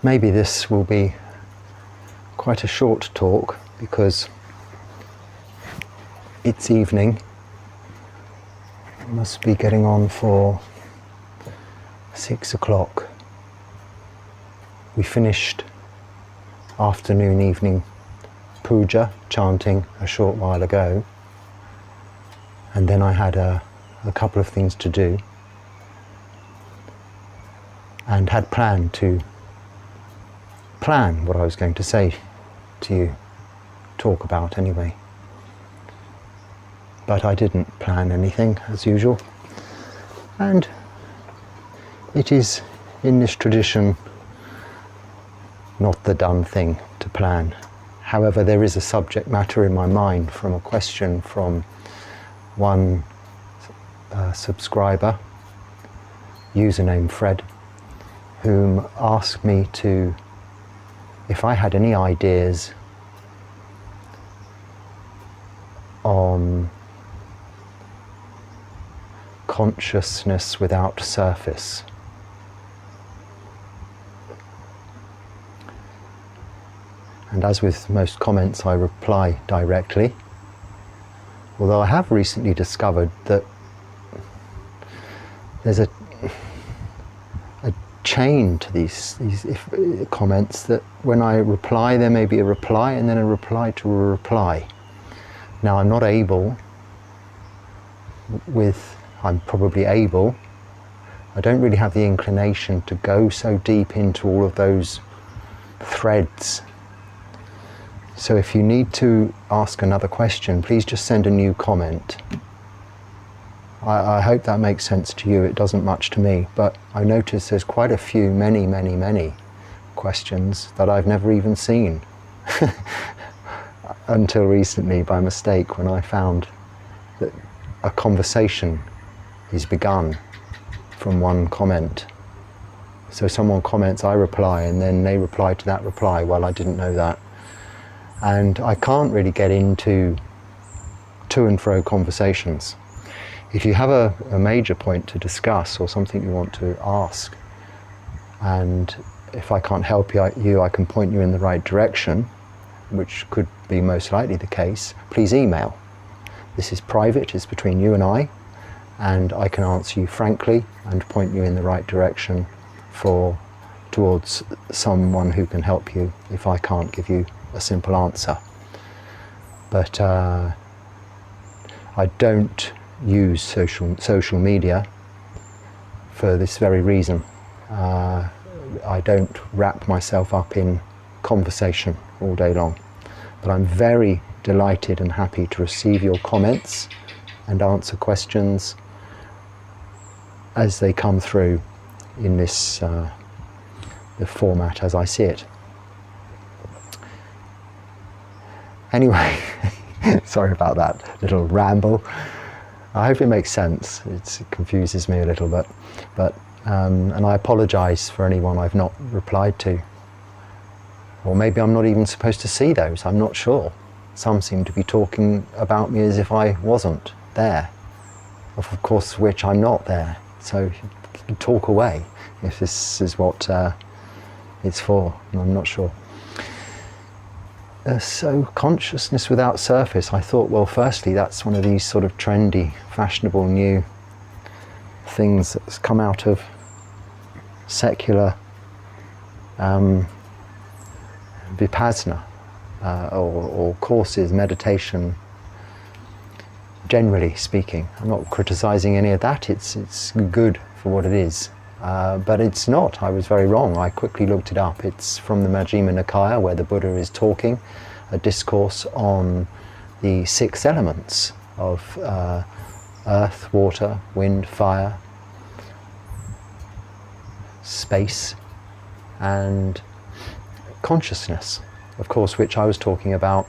maybe this will be quite a short talk because it's evening. It must be getting on for 6 o'clock. We finished afternoon, evening puja, chanting a short while ago, and then I had a couple of things to do and had planned to plan what I was going to say to you, talk about anyway. But I didn't plan anything as usual, and it is in this tradition not the done thing to plan. However, there is a subject matter in my mind from a question from one subscriber, username Fred, whom asked me if I had any ideas on consciousness without surface. And as with most comments, I reply directly. Although I have recently discovered that there's a chain to these comments, that when I reply, there may be a reply and then a reply to a reply. Now, I'm not able I'm probably able, I don't really have the inclination to go so deep into all of those threads. So if you need to ask another question, please just send a new comment. I hope that makes sense to you. It doesn't much to me, but I notice there's quite a few, many questions that I've never even seen until recently by mistake, when I found that a conversation is begun from one comment. So someone comments, I reply, and then they reply to that reply. Well, I didn't know that. And I can't really get into to and fro conversations. If you have a major point to discuss or something you want to ask, and if I can't help you, I can point you in the right direction, which could be most likely the case, please email. This is private, it's between you and I can answer you frankly and point you in the right direction towards someone who can help you if I can't give you a simple answer. But I don't use social media for this very reason. I don't wrap myself up in conversation all day long. But I'm very delighted and happy to receive your comments and answer questions as they come through in this the format as I see it. Anyway, sorry about that little ramble. I hope it makes sense. It confuses me a little bit, and I apologise for anyone I've not replied to. Or maybe I'm not even supposed to see those, I'm not sure. Some seem to be talking about me as if I wasn't there, of course which I'm not there. So talk away if this is what it's for, I'm not sure. So consciousness without surface, I thought, well, firstly, that's one of these sort of trendy, fashionable new things that's come out of secular vipassana or courses, meditation, generally speaking. I'm not criticizing any of that, it's good for what it is. But it's not. I was very wrong. I quickly looked it up. It's from the Majjhima Nikaya, where the Buddha is talking, a discourse on the 6 elements of earth, water, wind, fire, space, and consciousness, of course, which I was talking about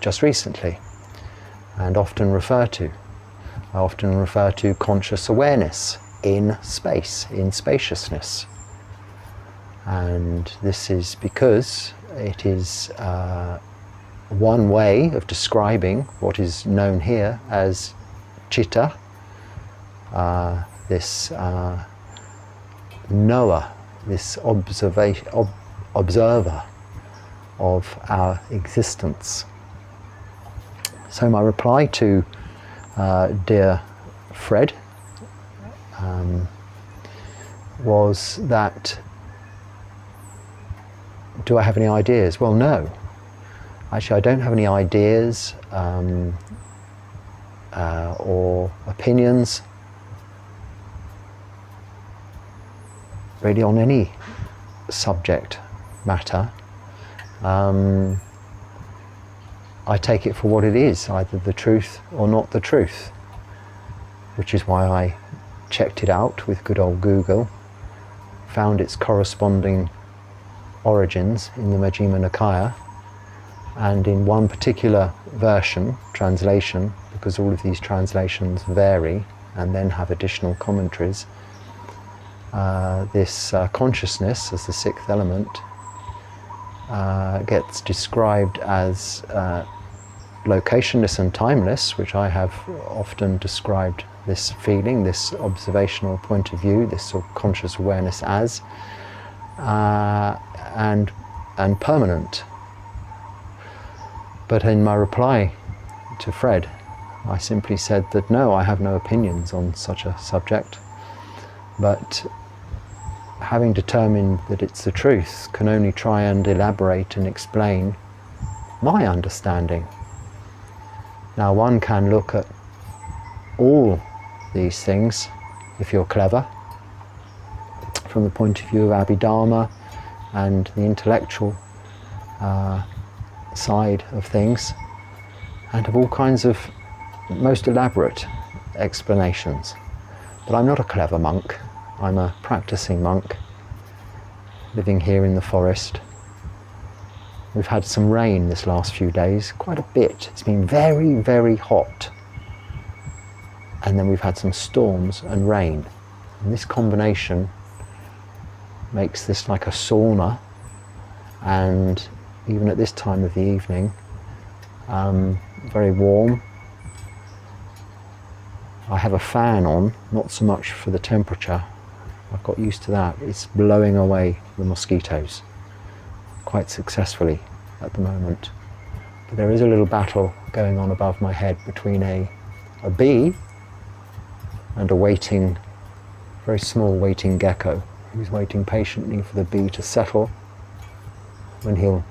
just recently and often refer to. I often refer to conscious awareness in space, in spaciousness. And this is because it is one way of describing what is known here as citta, this knower this observer of our existence. So my reply to dear Fred was that, do I have any ideas? Well, no. Actually, I don't have any ideas or opinions really on any subject matter. I take it for what it is, either the truth or not the truth, which is why I checked it out with good old Google, found its corresponding origins in the Majjhima Nikaya, and in one particular version, translation, because all of these translations vary and then have additional commentaries, this consciousness as the sixth element gets described as locationless and timeless, which I have often described this feeling, this observational point of view, this sort of conscious awareness as, and permanent. But in my reply to Fred, I simply said that no, I have no opinions on such a subject, but having determined that it's the truth, can only try and elaborate and explain my understanding. Now, one can look at all these things, if you're clever, from the point of view of Abhidharma and the intellectual side of things, and have all kinds of most elaborate explanations. But I'm not a clever monk. I'm a practicing monk living here in the forest. We've had some rain this last few days, quite a bit. It's been very, very hot. And then we've had some storms and rain. And this combination makes this like a sauna, and even at this time of the evening, very warm. I have a fan on, not so much for the temperature. I've got used to that. It's blowing away the mosquitoes quite successfully at the moment. But there is a little battle going on above my head between a bee and a waiting, very small waiting gecko, who's waiting patiently for the bee to settle when he'll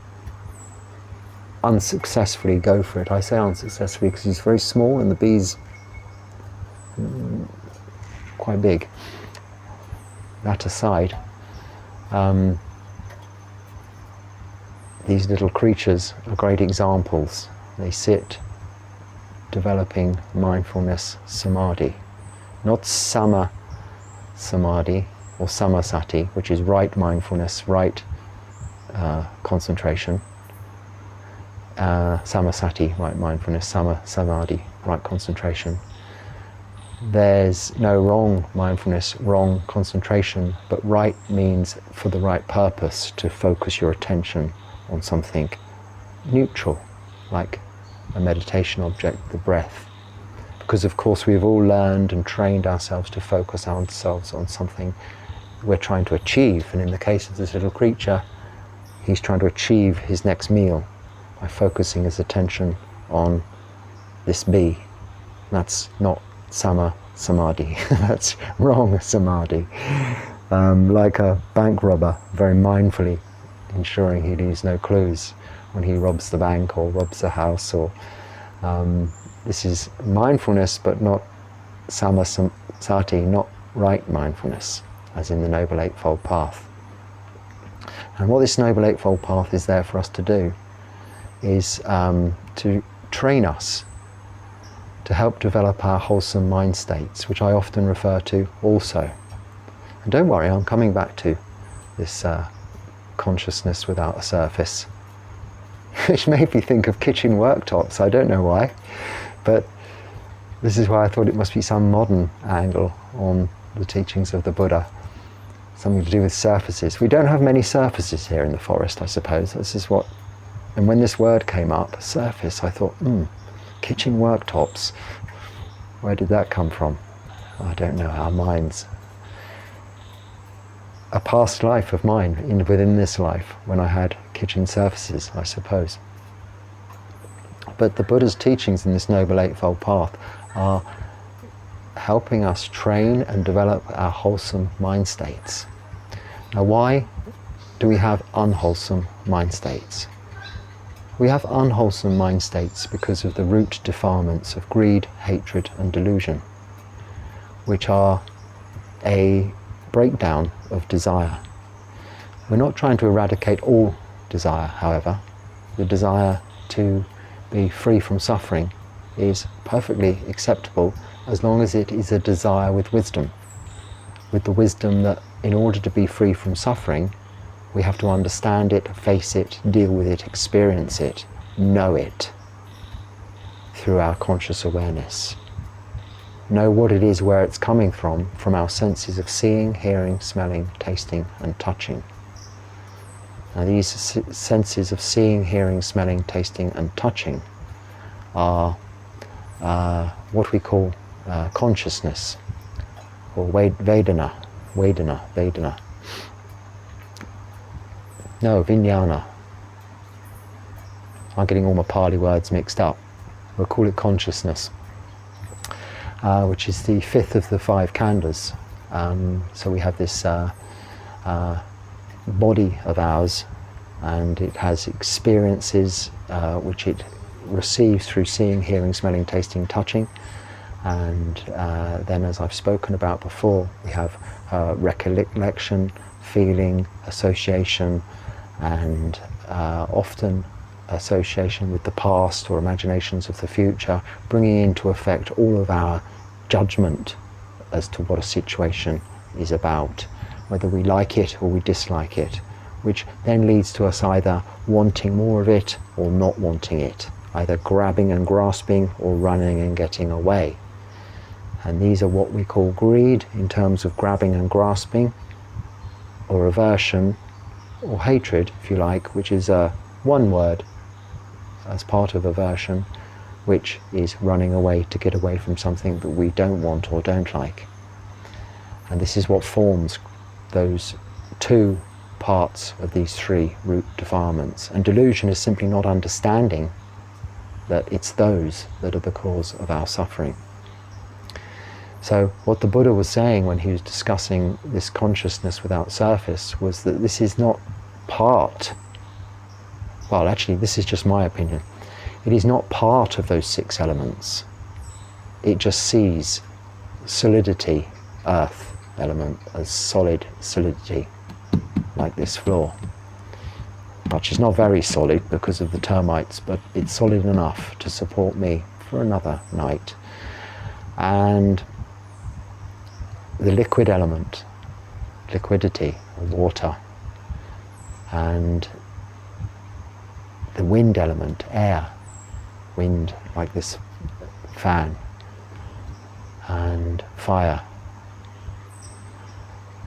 unsuccessfully go for it. I say unsuccessfully because he's very small and the bee's quite big. That aside, these little creatures are great examples. They sit developing mindfulness samadhi, not sama samadhi or samasati, which is right mindfulness, right concentration. Samasati, right mindfulness, samadhi, right concentration. There's no wrong mindfulness, wrong concentration, but right means for the right purpose, to focus your attention on something neutral, like a meditation object, the breath. Because of course we've all learned and trained ourselves to focus ourselves on something we're trying to achieve, and in the case of this little creature, he's trying to achieve his next meal by focusing his attention on this bee. That's not samadhi. That's wrong samadhi. Like a bank robber, very mindfully ensuring he leaves no clues when he robs the bank or robs the house. Or this is mindfulness, but not samasati, not right mindfulness, as in the Noble Eightfold Path. And what this Noble Eightfold Path is there for us to do is to train us to help develop our wholesome mind states, which I often refer to also. And don't worry, I'm coming back to this consciousness without a surface, which made me think of kitchen worktops. I don't know why, but this is why I thought it must be some modern angle on the teachings of the Buddha, something to do with surfaces. We don't have many surfaces here in the forest, I suppose. This is what, and when this word came up, surface, I thought, kitchen worktops, where did that come from? I don't know, our minds a past life of mine within this life when I had kitchen services, I suppose. But the Buddha's teachings in this Noble Eightfold Path are helping us train and develop our wholesome mind states. Now, why do we have unwholesome mind states? We have unwholesome mind states because of the root defilements of greed, hatred and delusion, which are a breakdown of desire. We're not trying to eradicate all desire, however. The desire to be free from suffering is perfectly acceptable as long as it is a desire with wisdom. With the wisdom that in order to be free from suffering, we have to understand it, face it, deal with it, experience it, know it through our conscious awareness. Know what it is, where it's coming from our senses of seeing, hearing, smelling, tasting and touching. Now these senses of seeing, hearing, smelling, tasting and touching are what we call consciousness, or Vedana. No, Vijnana. I'm getting all my Pali words mixed up. We'll call it consciousness, which is the fifth of the five khandhas. So we have this body of ours, and it has experiences which it receives through seeing, hearing, smelling, tasting, touching. And then, as I've spoken about before, we have recollection, feeling, association, and often association with the past or imaginations of the future, bringing into effect all of our judgment as to what a situation is about, whether we like it or we dislike it, which then leads to us either wanting more of it or not wanting it, either grabbing and grasping or running and getting away. And these are what we call greed in terms of grabbing and grasping, or aversion, or hatred, if you like, which is one word as part of aversion, which is running away to get away from something that we don't want or don't like. And this is what forms those two parts of these three root defilements. And delusion is simply not understanding that it's those that are the cause of our suffering. So what the Buddha was saying when he was discussing this consciousness without surface was that this is not part, well actually this is just my opinion, it is not part of those six elements. It just sees solidity, earth element, as solid solidity, like this floor, which is not very solid because of the termites, but it's solid enough to support me for another night. And the liquid element, liquidity, water, and the wind element, air, wind like this fan, and fire.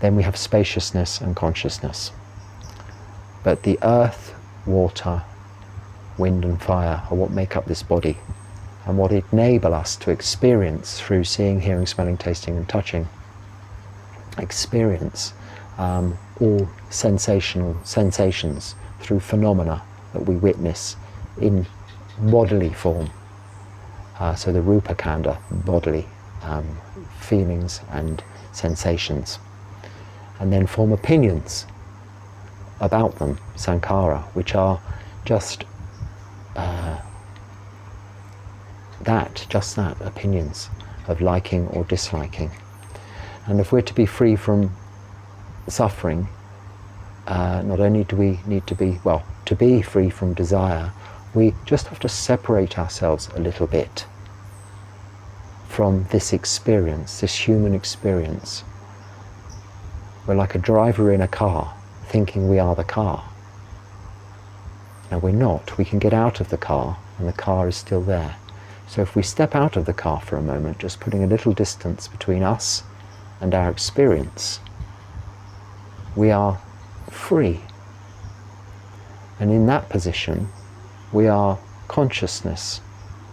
Then we have spaciousness and consciousness. But the earth, water, wind and fire are what make up this body, and what enable us to experience through seeing, hearing, smelling, tasting and touching. Experience all sensations through phenomena that we witness in bodily form. So the rupa khandha, bodily feelings and sensations. And then form opinions about them, sankhara, which are just that, opinions of liking or disliking. And if we're to be free from suffering, not only do we need to be, well, to be free from desire, we just have to separate ourselves a little bit from this experience, this human experience. We're like a driver in a car, thinking we are the car. Now we're not. We can get out of the car, and the car is still there. So if we step out of the car for a moment, just putting a little distance between us and our experience, we are free. And in that position, we are consciousness,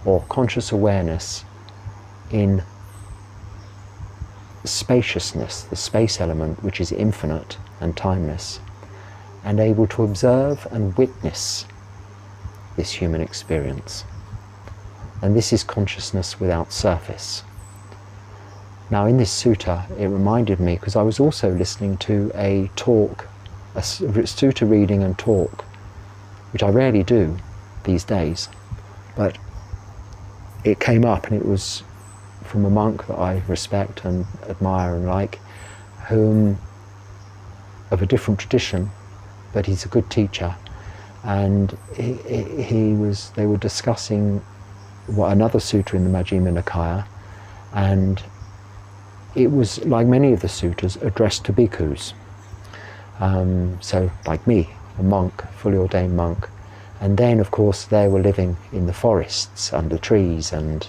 or conscious awareness, in spaciousness, the space element, which is infinite and timeless, and able to observe and witness this human experience. And this is consciousness without surface. Now in this sutta, it reminded me, because I was also listening to a talk, a sutta reading and talk, which I rarely do these days, but it came up, and it was from a monk that I respect and admire and like, whom of a different tradition, but he's a good teacher, and they were discussing another sutta in the Majjhima Nikaya, and it was, like many of the suttas, addressed to bhikkhus. So like me, a monk, fully ordained monk. And then, of course, they were living in the forests, under trees, and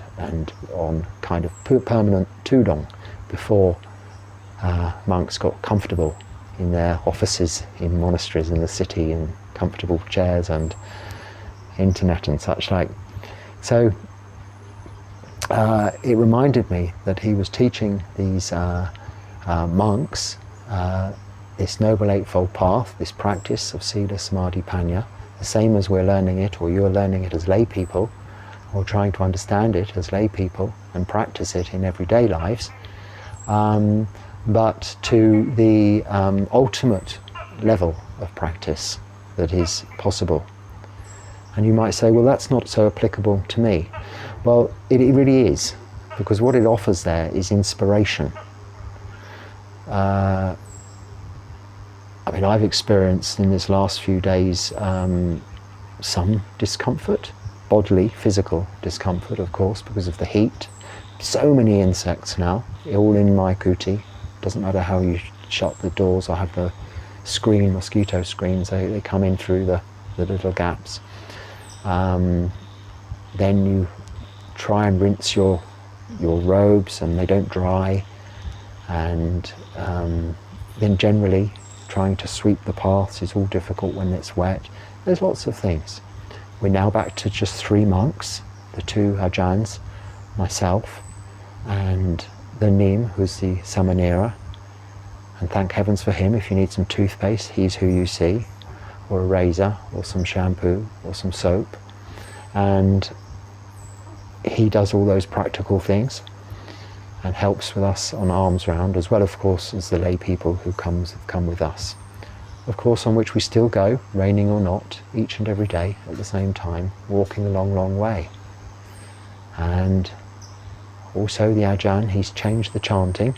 on kind of permanent tudong before monks got comfortable in their offices in monasteries in the city, in comfortable chairs and internet and such like. So it reminded me that he was teaching these monks this Noble Eightfold Path, this practice of Sila, Samadhi, Panya, the same as we're learning it, or you're learning it as lay people, or trying to understand it as lay people and practice it in everyday lives, but to the ultimate level of practice that is possible. And you might say, well, that's not so applicable to me. Well, it really is, because what it offers there is inspiration. I mean, I've experienced in this last few days some discomfort, bodily, physical discomfort, of course, because of the heat. So many insects now, all in my kuti. Doesn't matter how you shut the doors. I have the screen, mosquito screens, they come in through the little gaps. Then you try and rinse your robes and they don't dry, and then generally trying to sweep the paths is all difficult when it's wet. There's lots of things. We're now back to just 3 monks, the 2 ajahns, myself, and the Nim, who's the samanera, and thank heavens for him. If you need some toothpaste, he's who you see, or a razor, or some shampoo, or some soap, and he does all those practical things and helps with us on arms round, as well, of course, as the lay people who have come with us, of course, on which we still go, raining or not, each and every day at the same time, walking a long, long way. And also the Ajahn, he's changed the chanting.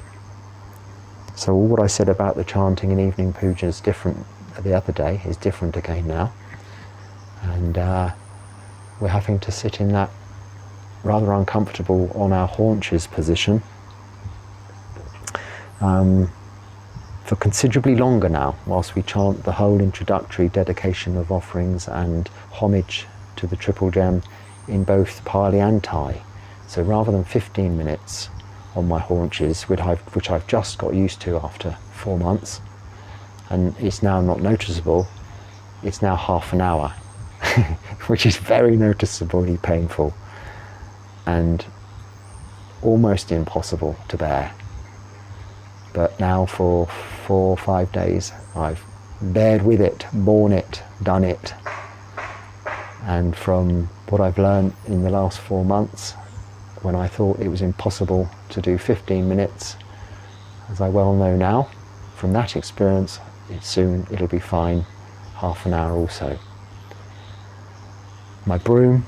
So all what I said about the chanting in evening puja is different the other day, is different again now. And we're having to sit in that rather uncomfortable on our haunches position for considerably longer now, whilst we chant the whole introductory dedication of offerings and homage to the Triple Gem in both Pali and Thai. So rather than 15 minutes on my haunches, which I've just got used to after 4 months, and it's now not noticeable, it's now half an hour, which is very noticeably painful and almost impossible to bear. But now for 4 or 5 days I've bared with it, borne it, done it. And from what I've learned in the last 4 months, when I thought it was impossible to do 15 minutes, as I well know now, from that experience, it'll be fine, half an hour also. My broom,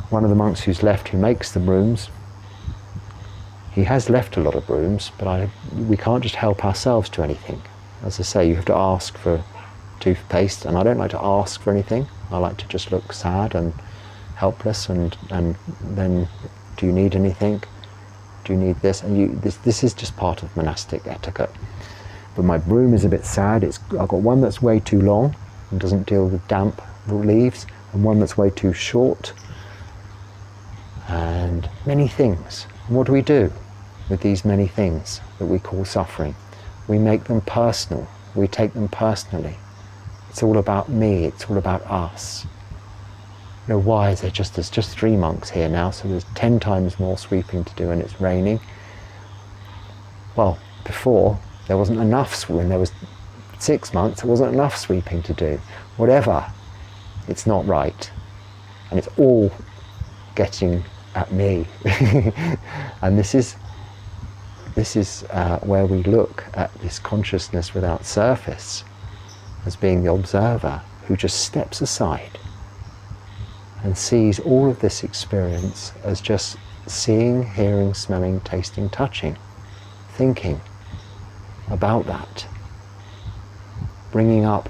one of the monks who's left, who makes the brooms, he has left a lot of brooms, but we can't just help ourselves to anything. As I say, you have to ask for toothpaste, and I don't like to ask for anything. I like to just look sad and helpless, and then, do you need anything? Do you need this? And this is just part of monastic etiquette. But my broom is a bit sad. I've got one that's way too long and doesn't deal with damp leaves, and one that's way too short, and many things. And what do we do with these many things that we call suffering? We make them personal. We take them personally. It's all about me. It's all about us. You know, why is there's just 3 monks here now, so there's 10 times more sweeping to do, and it's raining. well, before there wasn't enough, when there was 6 months, there wasn't enough sweeping to do. Whatever, it's not right. And it's all getting at me. And this is where we look at this consciousness without surface as being the observer who just steps aside and sees all of this experience as just seeing, hearing, smelling, tasting, touching, thinking about that, bringing up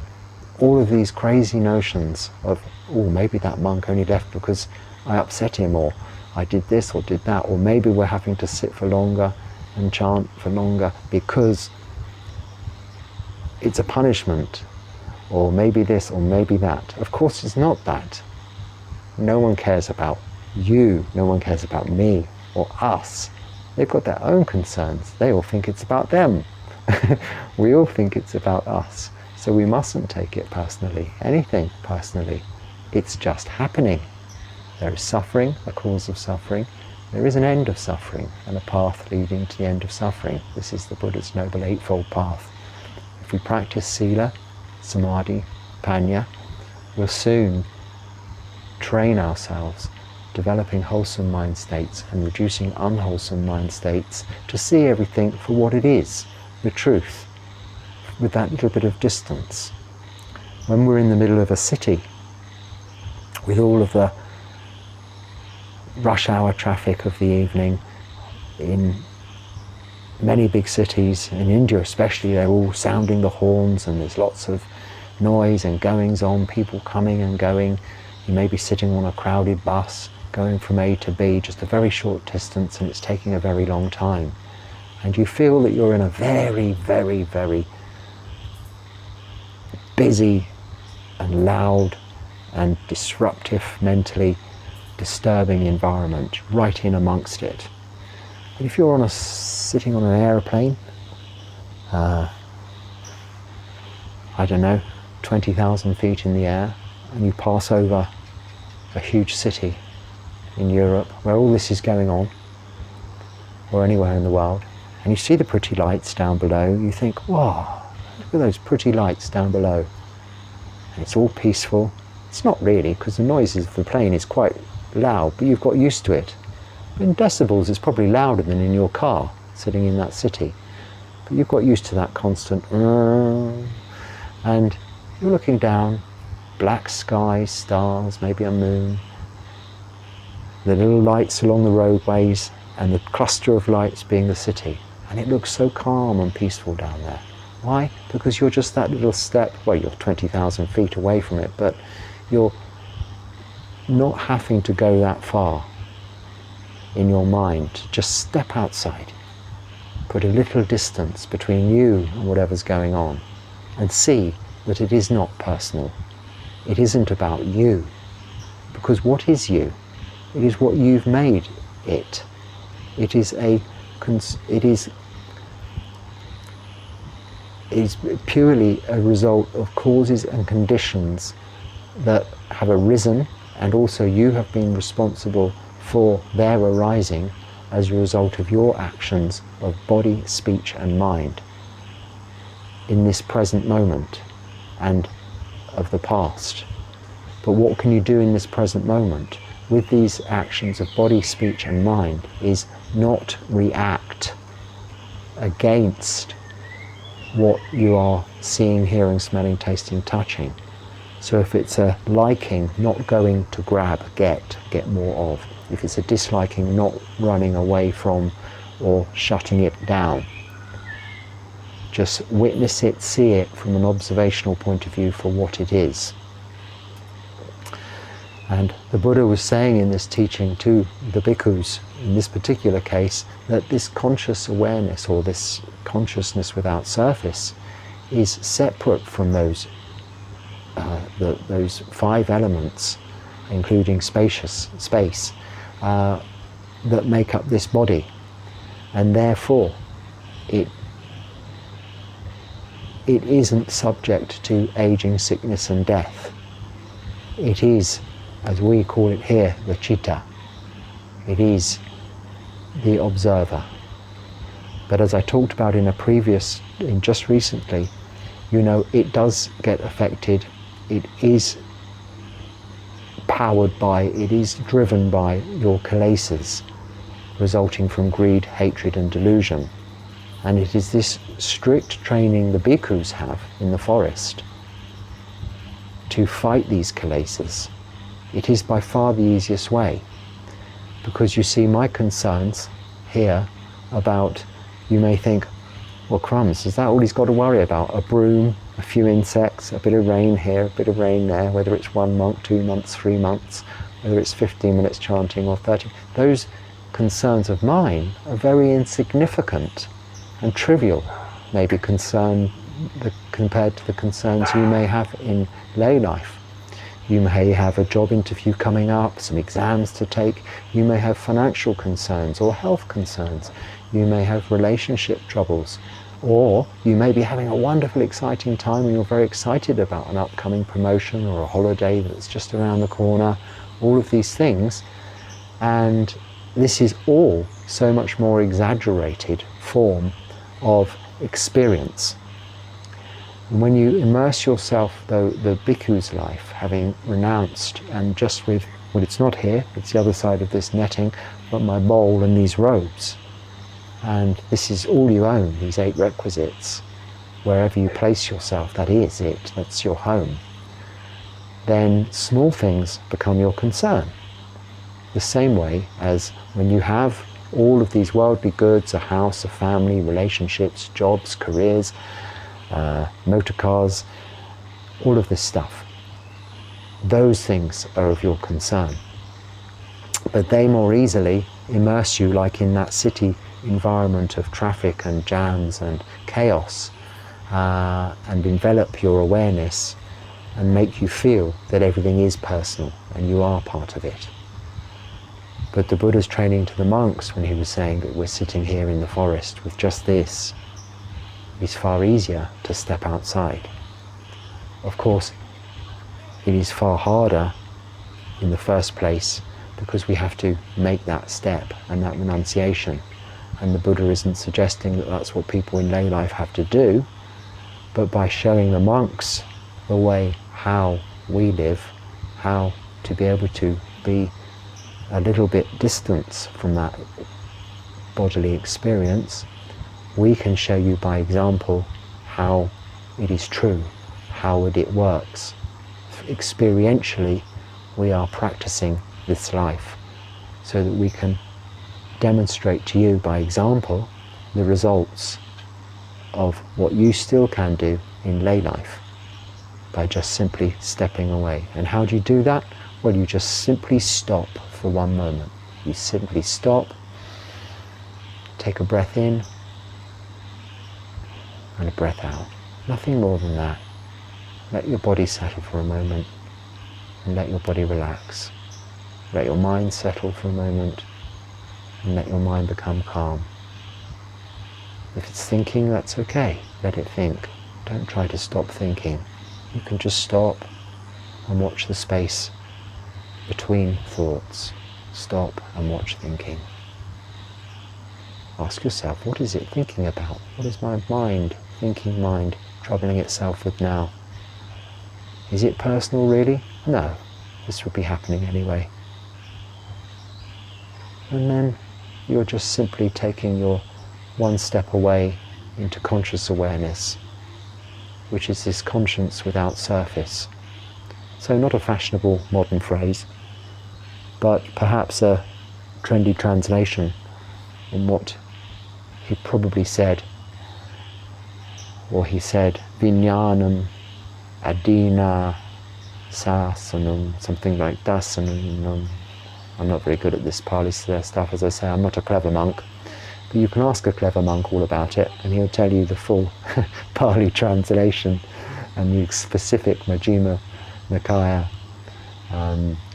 all of these crazy notions of, oh, maybe that monk only left because I upset him, or I did this or did that, or maybe we're having to sit for longer and chant for longer because it's a punishment, or maybe this or maybe that. Of course it's not that. No one cares about you, no one cares about me or us. They've got their own concerns. They all think it's about them. We all think it's about us. So we mustn't take it personally, anything personally. It's just happening. There is suffering, a cause of suffering. There is an end of suffering and a path leading to the end of suffering. This is the Buddha's Noble Eightfold Path. If we practice sila, samadhi, panya, we'll soon train ourselves, developing wholesome mind states and reducing unwholesome mind states to see everything for what it is, the truth, with that little bit of distance. When we're in the middle of a city, with all of the rush hour traffic of the evening, in many big cities, in India especially, they're all sounding the horns and there's lots of noise and goings on, people coming and going. You may be sitting on a crowded bus going from A to B, just a very short distance, and it's taking a very long time. And you feel that you're in a very, very, very busy and loud and disruptive, mentally disturbing environment, right in amongst it. But if you're sitting on an aeroplane, I don't know, 20,000 feet in the air, and you pass over a huge city in Europe where all this is going on, or anywhere in the world, and you see the pretty lights down below, you think, wow, look at those pretty lights down below. And it's all peaceful. It's not really, because the noises of the plane is quite loud, but you've got used to it. In decibels, it's probably louder than in your car, sitting in that city. But you've got used to that constant, and you're looking down, black sky, stars, maybe a moon, the little lights along the roadways, and the cluster of lights being the city. And it looks so calm and peaceful down there. Why? Because you're just that little step, well, you're 20,000 feet away from it, but you're not having to go that far in your mind. Just step outside, put a little distance between you and whatever's going on, and see that it is not personal. It isn't about you, because what is you? It is what you've made it. It is purely a result of causes and conditions that have arisen, and also you have been responsible for their arising as a result of your actions of body, speech and mind in this present moment and of the past. But what can you do in this present moment with these actions of body, speech and mind is not react against what you are seeing, hearing, smelling, tasting, touching. So if it's a liking, not going to grab, get more of. If it's a disliking, not running away from or shutting it down. Just witness it, see it from an observational point of view for what it is. And the Buddha was saying in this teaching to the bhikkhus, in this particular case, that this conscious awareness, or this consciousness without surface, is separate from those 5 elements, including space, that make up this body. And therefore, it isn't subject to aging, sickness and death. It is, as we call it here, the citta. It is the observer. But as I talked about just recently, it does get affected. It is powered by, it is driven by your kilesas, resulting from greed, hatred and delusion. And it is this strict training the bhikkhus have in the forest to fight these kilesas. It is by far the easiest way, because you see my concerns here about, you may think, well, crumbs, is that all he's got to worry about? A broom, a few insects, a bit of rain here, a bit of rain there, whether it's 1 month, 2 months, 3 months, whether it's 15 minutes chanting or 30. Those concerns of mine are very insignificant and trivial, maybe compared to the concerns you may have in lay life. You may have a job interview coming up, some exams to take. You may have financial concerns or health concerns. You may have relationship troubles. Or you may be having a wonderful, exciting time and you're very excited about an upcoming promotion or a holiday that's just around the corner. All of these things. And this is all so much more exaggerated form of experience. And when you immerse yourself, though, the bhikkhu's life, having renounced, and just with, well, it's not here, it's the other side of this netting, but my bowl and these robes. And this is all you own, these 8 requisites. Wherever you place yourself, that is it, that's your home. Then small things become your concern. The same way as when you have all of these worldly goods, a house, a family, relationships, jobs, careers, motor cars, all of this stuff. Those things are of your concern. But they more easily immerse you, like in that city environment of traffic and jams and chaos, and envelop your awareness and make you feel that everything is personal and you are part of it. But the Buddha's training to the monks, when he was saying that we're sitting here in the forest with just this, it's far easier to step outside. Of course, it is far harder in the first place because we have to make that step and that renunciation. And the Buddha isn't suggesting that that's what people in lay life have to do, but by showing the monks the way how we live, how to be able to be a little bit distant from that bodily experience, we can show you by example how it is true, how it works. Experientially, we are practicing this life so that we can demonstrate to you by example the results of what you still can do in lay life by just simply stepping away. And how do you do that? Well, you just simply stop for 1 moment. You simply stop, take a breath in, and a breath out. Nothing more than that. Let your body settle for a moment and let your body relax. Let your mind settle for a moment and let your mind become calm. If it's thinking, that's okay. Let it think. Don't try to stop thinking. You can just stop and watch the space between thoughts. Stop and watch thinking. Ask yourself, what is it thinking about? What is my mind, thinking mind, troubling itself with now? Is it personal really? No, this would be happening anyway. And then you're just simply taking your 1 step away into conscious awareness, which is this conscience without surface. So not a fashionable modern phrase, but perhaps a trendy translation in what he probably said, or he said, Vijnanam Adina Sasanam, something like Dasanam. I'm not very good at this Pali stuff, as I say, I'm not a clever monk. But you can ask a clever monk all about it, and he'll tell you the full Pali translation and the specific Majjhima Nikaya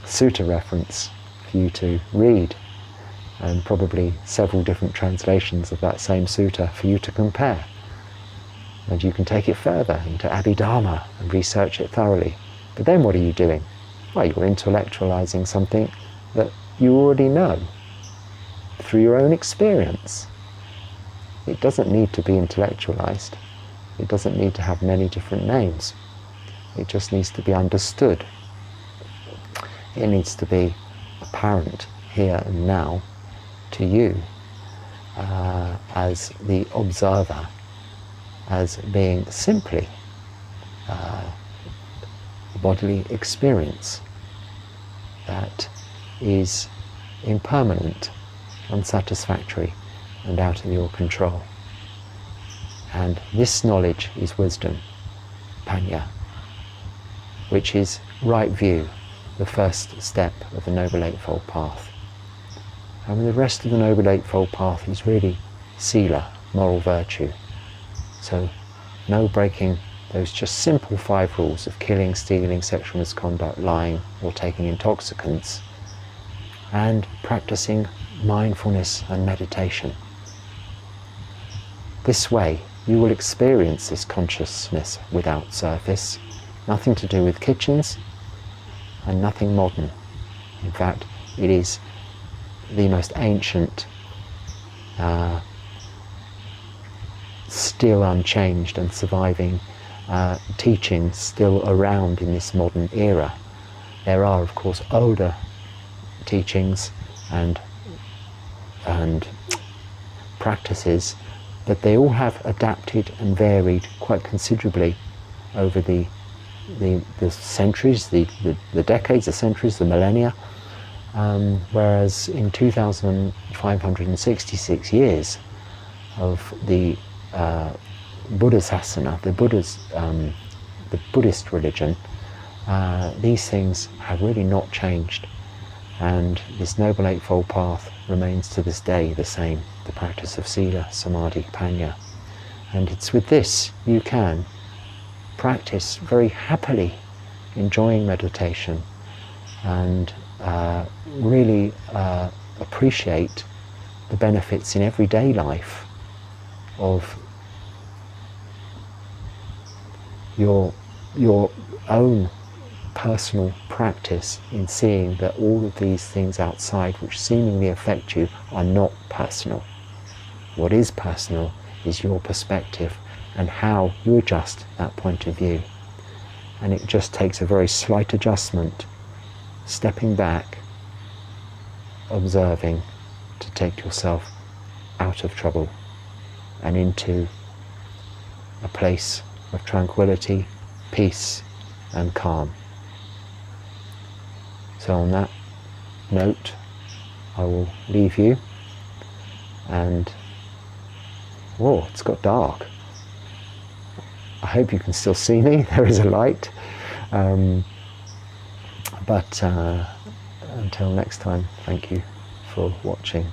sutta reference for you to read, and probably several different translations of that same sutta for you to compare. And you can take it further into Abhidharma and research it thoroughly. But then what are you doing? Well, you're intellectualizing something that you already know through your own experience. it doesn't need to be intellectualized. It doesn't need to have many different names. It just needs to be understood. It needs to be apparent here and now to you as the observer, as being simply a bodily experience that is impermanent, unsatisfactory, and out of your control. And this knowledge is wisdom, panya, which is right view, the first step of the Noble Eightfold Path. And the rest of the Noble Eightfold Path is really sila, moral virtue. So no breaking those just simple 5 rules of killing, stealing, sexual misconduct, lying, or taking intoxicants, and practicing mindfulness and meditation. This way you will experience this consciousness without surface, nothing to do with kitchens and nothing modern. In fact, it is the most ancient, still unchanged and surviving teachings still around in this modern era. There are, of course, older teachings and practices, but they all have adapted and varied quite considerably over the centuries, the decades, the centuries, the millennia. Whereas in 2,566 years of the Buddhasasana, the Buddhist religion, these things have really not changed, and this Noble Eightfold Path remains to this day the same, the practice of sila, samadhi, panya. And it's with this you can practice very happily, enjoying meditation, and really appreciate the benefits in everyday life of your own personal practice in seeing that all of these things outside which seemingly affect you are not personal. What is personal is your perspective and how you adjust that point of view. And it just takes a very slight adjustment, stepping back, observing, to take yourself out of trouble and into a place of tranquility, peace and calm. So on that note, I will leave you, and whoa, it's got dark. I hope you can still see me. There is a light. But until next time, thank you for watching.